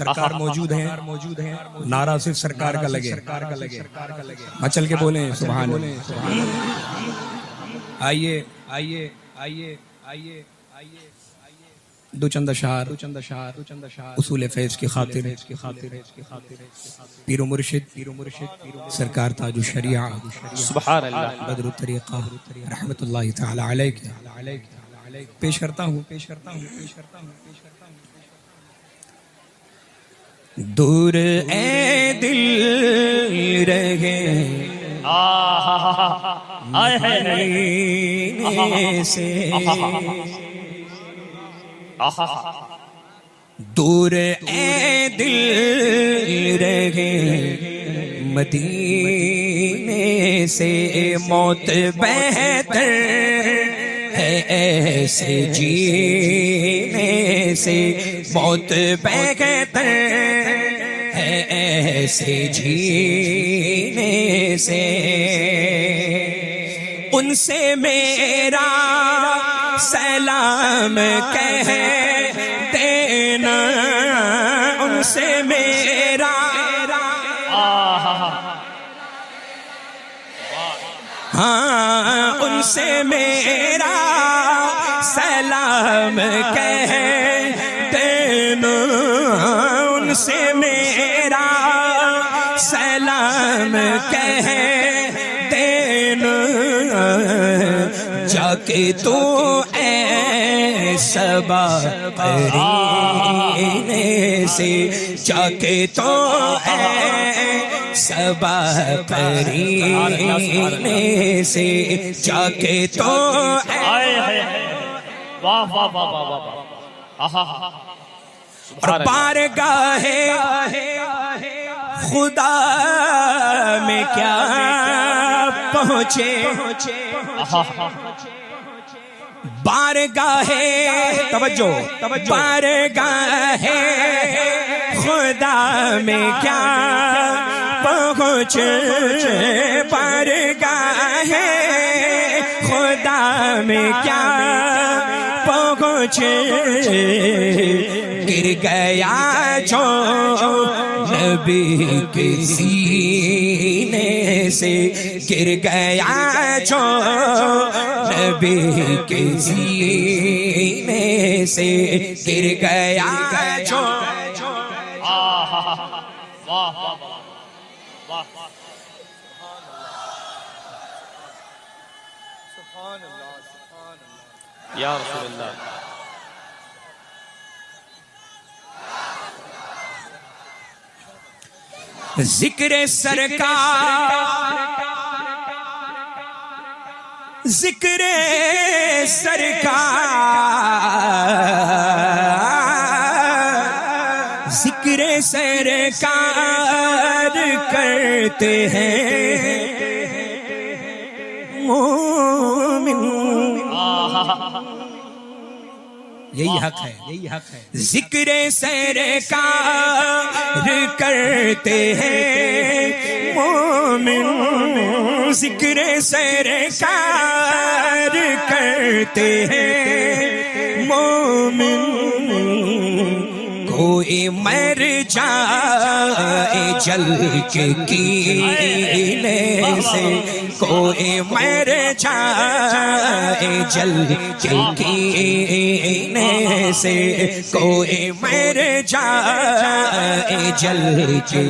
سرکار موجود ہیں، نعرہ صرف سرکار کا لگے، مچل کے بولیں سبحان اللہ۔ آئیے آئیے آئیے آئیے دو چند اشعار اصول فیض کی خاطر پیر و مرشد سرکار تاج الشریعہ سبحان اللہ، بدر الطریقہ رحمت اللہ تعالی علیہ پیش کرتا ہوں۔ دور اے دل رہے مدینے سے، دور اے دل رہے مدینے سے، موت بہتر ہے ایسے جینے سے، موت بہتر ہے ایسے جینے سے، ان سے میرا سلام کہہ دینا، ان سے میرا ہاں ان سے میرا سلام کہہ دینا، ان سے میرا سلام کہہ دینا، جا کے تو اے صبا قرینے سے، جا کے تو اے صبا قرینے سے، جا کے تو واہ واہ واہ واہ واہ، اور بارگاہ خدا میں کیا پہنچے، بارگاہ توجہ بارگاہ خدا میں کیا پہنچے، بارگاہ خدا میں کیا پہنچے، گر گیا جو نبی کے سینے سے، گر گیا جو نبی کے سینے سے، گر گیا جو یا رسول اللہ، ذکر سرکار، ذکر سرکار، ذکر سرکار کرتے ہیں مومن، یہی حق ہے، ذکر سرکار کرتے ہیں مومن، ذکر سرکار کرتے ہیں مومن، کوئی مر جائے جل کے کینے سے، کوئی مر جائے جل کے کینے سے، کوئی مر جائے جل کے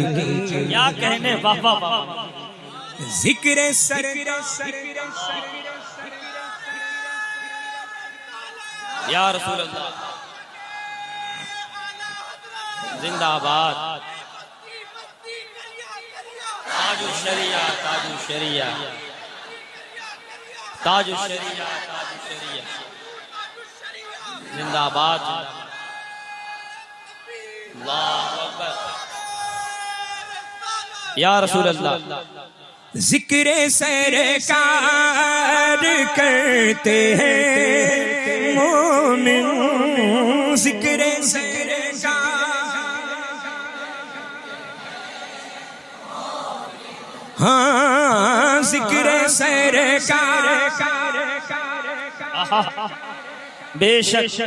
کیا کہنے، واہ واہ واہ، ذکر سرکار، یا رسول اللہ، زندہ آباد، تاج الشریعہ، تاج الشریعہ، تاج الشریعہ، تاج الشریعہ، زندہ آباد، اللہ اکبر، یا رسول اللہ، ذکر سرکار کرتے ہیں مومن، ذکر ہاں ذکر سرکار بے شک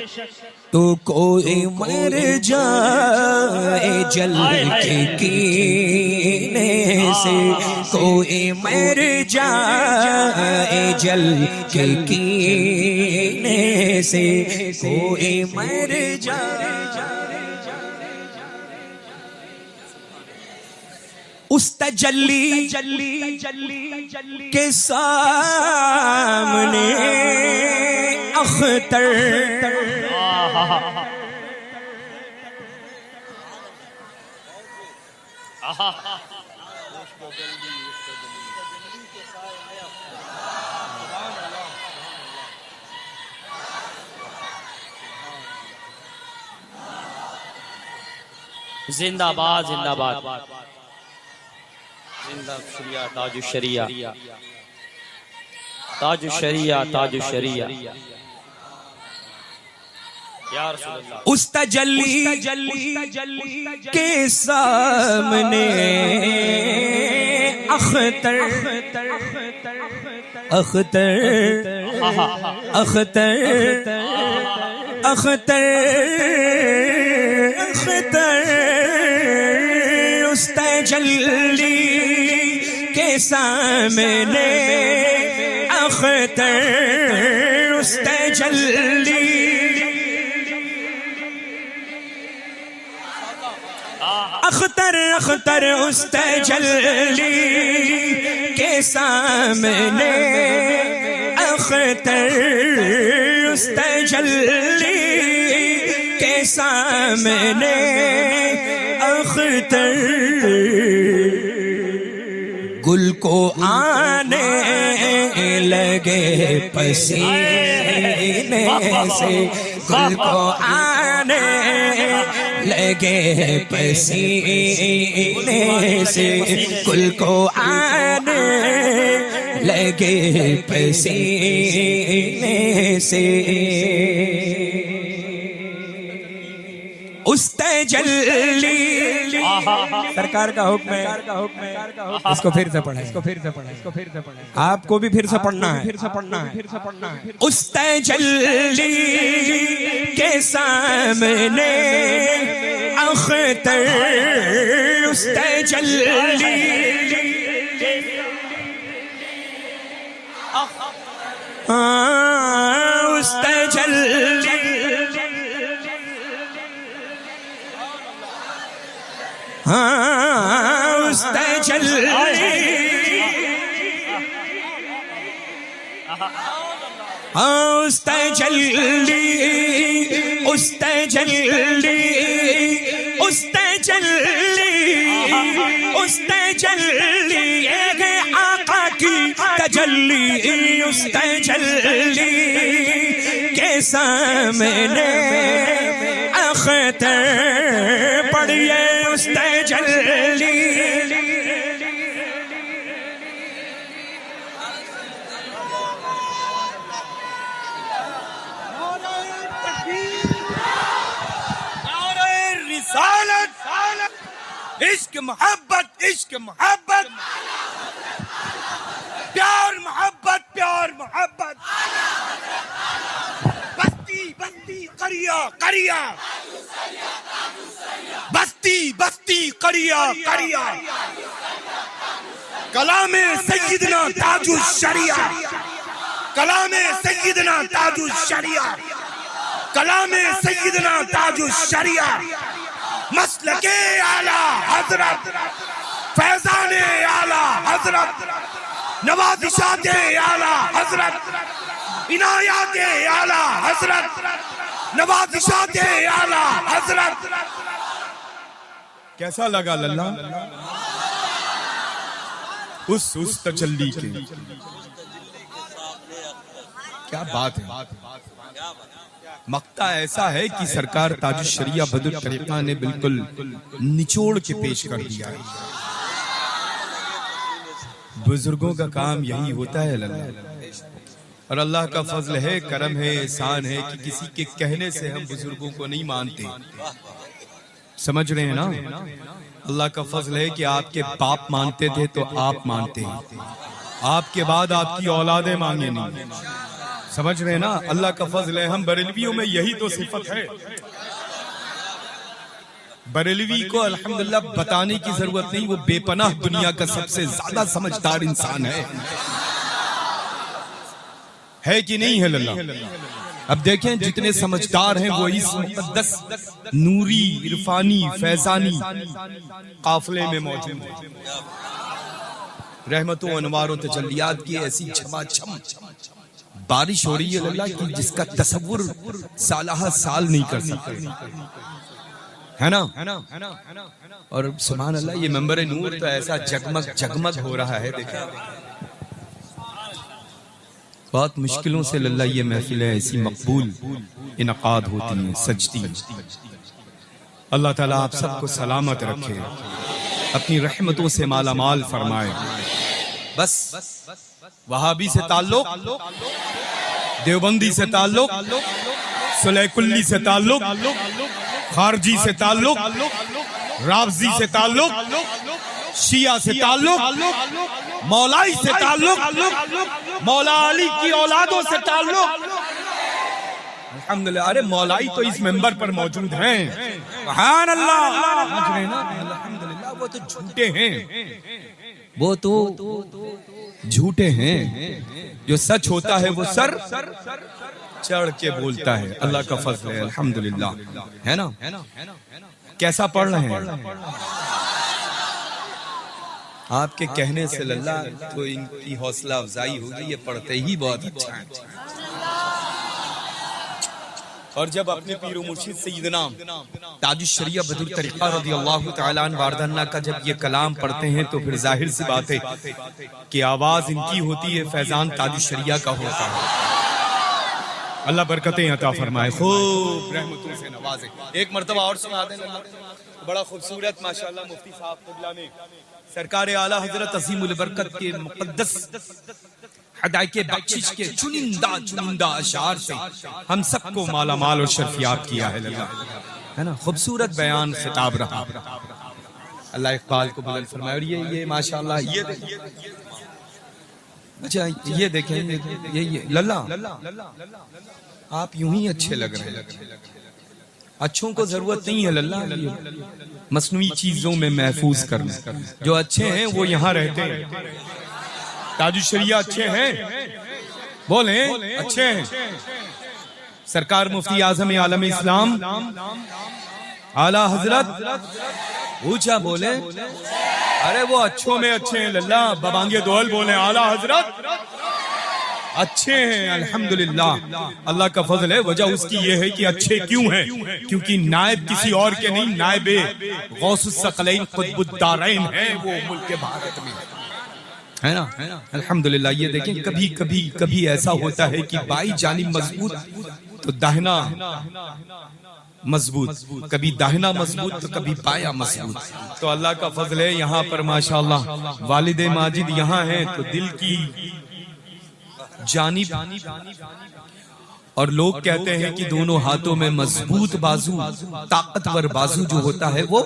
تو کوئی مر جائے جل کے کینے سے کوئی مر جائے، جل کے کینے سے کوئی مر جائے، اس تجلی کے سامنے اختر زندہ باد زندہ باد، زندہ شریعہ تاج الشریعہ، تاج الشریعہ تاج الشریعہ یا رسول اللہ۔ اس تجلی کے سامنے اختر اختر اختر اختر اختر اس تجلی کے سامنے اختر اس تجلی اختر اختر اس تجلی کے سامنے اختر اس تجلی کے سامنے اختر گل کو آنے لگے پسینے سے، گل کو آنے لگے پسینے سے، گل کو آنے لگے پسینے سے، اس تجلی سرکار کا حکم ہے، اس کو پھر سے پڑھیں، آپ کو بھی پھر سے پڑھنا ہے، اس تجلی کے سامنے اختر اس تجلی اس تجلی اس تجلی اس تجلی اس تجلی اس تجلی اس تجلی ایک آقا کی تجلی اس تجلی کے سامنے اختر پڑھیے اس تجلی عشق محبت عشق محبت پیار محبت پیار محبت بستی بستی قریہ قریہ بستی بستی قریہ قریہ کلام سیدنا تاج الشریعہ کلام سیدنا تاج الشریعہ کلام سیدنا تاج الشریعہ مسلک اعلیٰ حضرت فیضان اعلیٰ حضرت نوازشات اعلیٰ حضرت عنایات اعلیٰ حضرت نوازشات اعلیٰ حضرت۔ کیسا لگا للہ اس تجلی کے؟ کیا بات ہے، مقطع ایسا ہے کہ سرکار تاج الشریعہ بدر طریقہ نے بالکل نچوڑ کے پیش کر دیا ہے۔ بزرگوں کا کام یہی ہوتا ہے للہ، اور اللہ کا فضل ہے، کرم ہے، احسان ہے کہ کسی کے کہنے سے ہم بزرگوں کو نہیں مانتے، سمجھ رہے ہیں نا؟ اللہ کا فضل ہے کہ آپ کے باپ مانتے تھے تو آپ مانتے ہیں، آپ کے بعد آپ کی اولادیں مانگے نہیں، سمجھ رہے ہیں نا؟ اللہ کا فضل ہے، ہم بریلویوں میں یہی تو صفت ہے۔ بریلوی کو الحمدللہ بتانے کی ضرورت نہیں، وہ بے پناہ دنیا کا سب سے زیادہ سمجھدار انسان ہے کہ نہیں ہے اللہ؟ اب دیکھیں جتنے سمجھدار ہیں وہ اس مقدس نوری عرفانی فیضانی قافلے میں موجود ہیں۔ رحمتوں انوار و تجلیات کی ایسی چھما چھم بارش ہو رہی ہے اللہ کی جس کا تصور سالہ سال نہیں کر سکتے، ہے نا؟ اور سبحان اللہ یہ منبر نور تو ایسا جگمگ جگمگ ہو رہا ہے، دیکھیں بہت مشکلوں سے اللہ یہ محفلیں ایسی مقبول انعقاد ہوتی ہیں، سجتی ہیں۔ اللہ تعالیٰ آپ سب کو سلامت رکھے، اپنی رحمتوں سے مالا مال فرمائے۔ بس وہابی سے تعلق، دیوبندی سے تعلق، صلح کلی سے تعلق، خارجی سے تعلق، رافضی سے تعلق، شیعہ سے تعلق، مولائی سے تعلق، مولا علی کی اولادوں سے تعلق۔ الحمدللہ، ارے مولائی تو اس منبر پر موجود ہیں، سبحان اللہ۔ الحمدللہ وہ تو جھوٹے ہیں، وہ تو جھوٹے ہیں، جو سچ ہوتا ہے وہ سر چڑھ کے بولتا ہے، اللہ کا فضل ہے الحمدللہ، ہے نا؟ کیسا پڑھ رہے ہیں آپ کے کہنے سے اللہ تو ان کی حوصلہ افزائی ہوگی، یہ پڑھتے ہی بہت اچھا ہے۔ اور جب اپنے پیر و مرشد سیدنا تاج الشریعہ بدر الطریقہ رضی اللہ تعالیٰ عنہ واردانہ کا جب یہ کلام پڑھتے ہیں تو پھر ظاہر سی بات ہے کہ آواز ان کی ہوتی ہے، فیضان تاج الشریعہ کا ہوتا ہے۔ اللہ برکتیں عطا فرمائے، خوب رحمتوں سے نوازے۔ ایک مرتبہ اور سنا دیں، بڑا خوبصورت ماشاءاللہ مفتی صاحب قبلہ نے سرکار اعلیٰ حضرت عظیم البرکت کے مقدس ہدایت بخشش کے چنندہ اشعار سے ہم سب کو مالا مال اور شرفیاب کیا ہے اللہ، ہے نا؟ خوبصورت بیان خطاب رہا، اللہ اقبال کو بلند فرمائے۔ اور یہ ماشاءاللہ یہ اچھا یہ دیکھیں یہ للہ آپ یوں ہی اچھے لگ رہے ہیں، اچھوں کو ضرورت نہیں ہے للہ مصنوعی چیزوں میں محفوظ کرنا، جو اچھے ہیں وہ یہاں رہتے ہیں۔ تاج الشریعہ اچھے ہیں، بولیں اچھے ہیں۔ سرکار مفتی اعظم عالم اسلام اعلیٰ حضرت اونچا بولے، ارے وہ اچھوں میں اچھے ہیں للہ، ببانگے دوہل بولیں اعلیٰ حضرت اچھے ہیں الحمدللہ، اللہ کا فضل ہے۔ وجہ اس کی یہ ہے کہ اچھے کیوں ہیں؟ کیونکہ نائب کسی اور کے نہیں، نائب غوث الثقلین قطب الدارین ہیں، وہ ملک بھارت میں ہے نا؟ الحمدللہ یہ دیکھیں کبھی ایسا ہوتا ہے کہ بائی جانب مضبوط تو داہنا مضبوط، کبھی داہنا مضبوط تو کبھی بایاں مضبوط۔ تو اللہ کا فضل ہے یہاں پر ماشاءاللہ والد ماجد یہاں ہیں تو دل کی جانب، اور لوگ کہتے ہیں کہ دونوں ہاتھوں میں مضبوط بازو، طاقتور بازو جو ہوتا ہے وہ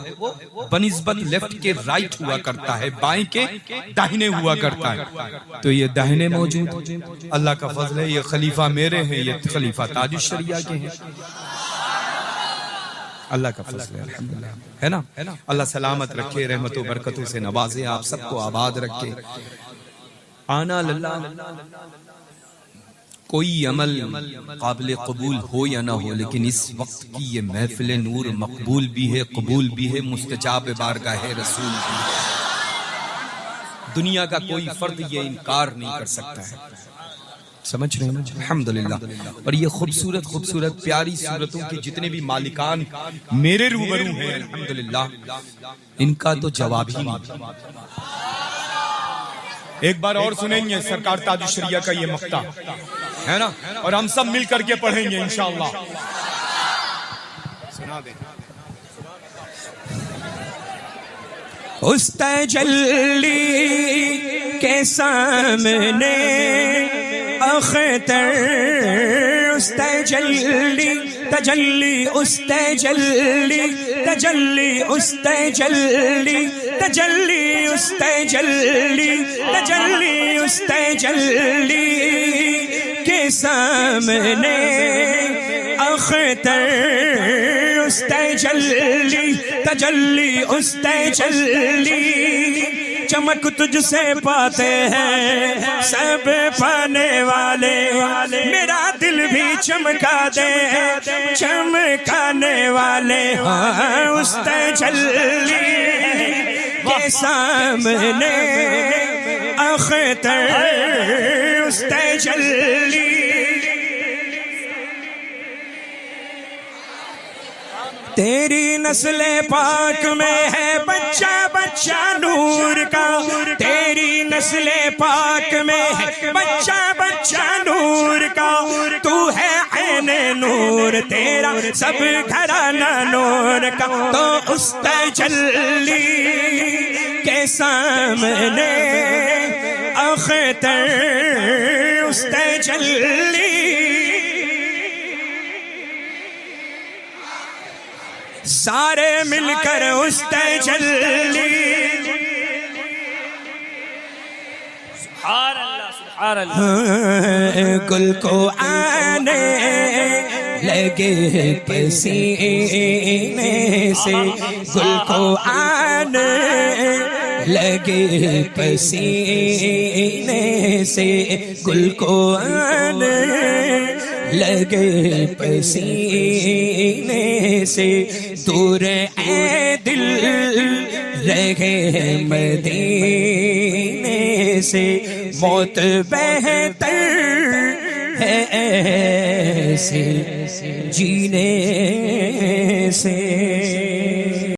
بنسبت لیفٹ کے رائٹ ہوا کرتا ہے، بائیں کے داہنے ہوا کرتا ہے۔ تو یہ داہنے موجود، اللہ کا فضل ہے، یہ خلیفہ میرے ہیں، یہ خلیفہ تاج الشریعہ کے ہیں، اللہ کا فضل ہے الحمدللہ، ہے نا؟ اللہ سلامت رکھے، رحمت و برکتوں سے نوازے، آپ سب کو آباد رکھے۔ آنا للہ کوئی عمل قابل قبول ہو یا نہ ہو، لیکن اس وقت کی یہ محفل نور مقبول بھی ہے، قبول بھی ہے، مستجاب بارگاہ رسول بھی ہے۔ دنیا کا کوئی فرد یہ انکار نہیں کر سکتا ہے، سمجھ رہے ہیں الحمدللہ۔ اور یہ خوبصورت پیاری صورتوں کے جتنے بھی مالکان میرے روبرو ہیں الحمدللہ، ان کا تو جواب ہی نہیں۔ ایک بار اور سنیں گے سرکار تاج الشریعہ کا یہ مقطع، ہے نا؟ اور ہم سب مل کر کے پڑھیں گے انشاءاللہ۔ سنا دیں۔ اس تجلی کے سامنے اختر، اس تجلی تجلی، اس تجلی تجلی، اس تجلی تجلی، اس تجلی تجلی، اس تجلی کے سامنے اختر، اس تجلی تجلی اس تجلی چمک تجھ سے پاتے ہیں سب پانے والے میرا دل بھی چمکا دے چمکانے والے اس تجلی کے سامنے اختر اس تجلی تیری نسل پاک میں ہے بچہ بچہ نور کا تیری نسل پاک میں ہے بچہ بچہ نور کا تو ہے عین نور تیرا سب گھرانہ نور کا تو اس تجلی کے سامنے اختر اس تجلی سارے مل کر اس تجلی سبحان اللہ سبحان اللہ گل کو آنے لگے پسینے سے گل کو آنے لگے پسینے سے گل کو آنے لگے پسینے سے دور اے دل رہے مدینے سے موت بہتر ہے ایسے جینے سے